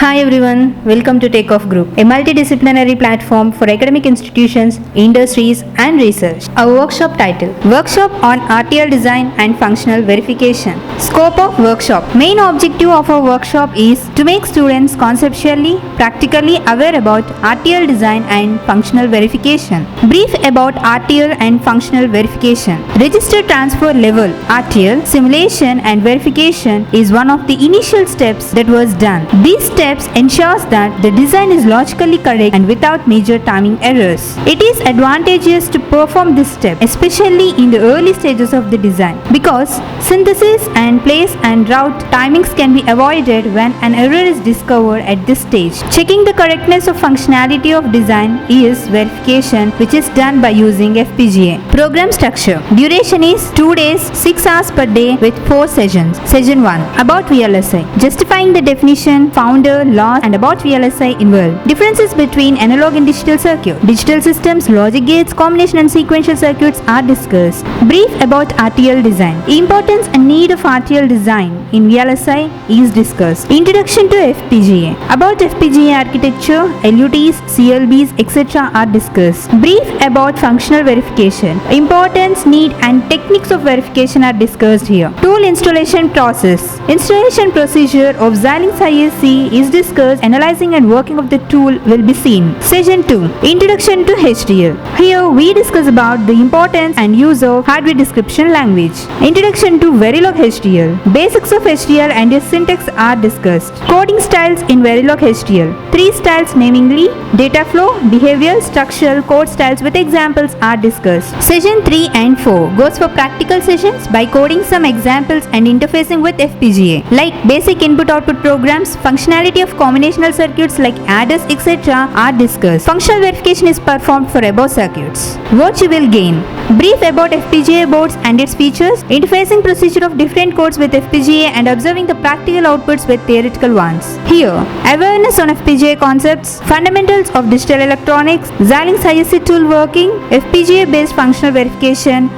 Hi everyone, welcome to Takeoff Group, a multidisciplinary platform for academic institutions, industries and research. Our workshop title, Workshop on RTL Design and Functional Verification. Scope of workshop. Main objective of our workshop is to make students conceptually, practically aware about RTL design and functional verification. Brief about RTL and functional verification. Register transfer level RTL simulation and verification is one of the initial steps that was done. These steps ensures that the design is logically correct and without major timing errors. It is advantageous to perform this step, especially in the early stages of the design, because synthesis and place and route timings can be avoided when an error is discovered at this stage. Checking the correctness of functionality of design is verification, which is done by using FPGA. Program structure. Duration is 2 days, 6 hours per day with 4 sessions. Session 1. About VLSI. Justifying the definition, founder, laws and about VLSI involved. Differences between analog and digital circuit. Digital systems, logic gates, combination and sequential circuits are discussed. Brief about RTL design. Importance and need of RTL design in VLSI is discussed. Introduction to FPGA. About FPGA architecture, LUTs, CLBs, etc. are discussed. Brief about functional verification. Importance, need and techniques of verification are discussed here. Tool installation process. Installation procedure of Xilinx ISC is discussed. Analyzing and working of the tool will be seen. Session 2. Introduction to HDL. Here we discuss about the importance and use of hardware description language. Introduction to Verilog HDL. Basics of HDL and its syntax are discussed. Coding styles in Verilog HDL. 3 styles namely data flow, behavioral, structural, code styles with examples are discussed. Session 3 and 4 goes for practical sessions by coding some examples and interfacing with FPGA like basic input-output programs, functionality of combinational circuits like adders, etc. are discussed. Functional verification is performed for above circuits. What you will gain. Brief about FPGA boards and its features, interfacing procedure of different codes with FPGA and observing the practical outputs with theoretical ones. Here, awareness on FPGA concepts, fundamentals of digital electronics, Xilinx ISC tool working, FPGA based functional verification.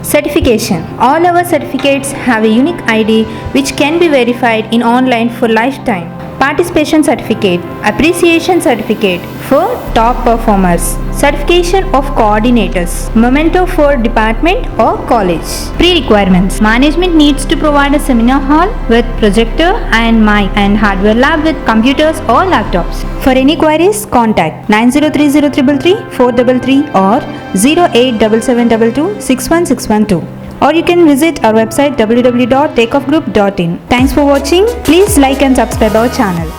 Certification. All our certificates have a unique ID which can be verified in online for lifetime. Participation certificate, appreciation certificate for top performers, certification of coordinators, memento for department or college. Pre-requirements. Management needs to provide a seminar hall with projector and mic and hardware lab with computers or laptops. For any queries, contact 9030333433 or 08772261612. Or you can visit our website www.takeoffgroup.in. Thanks for watching. Please like and subscribe our channel.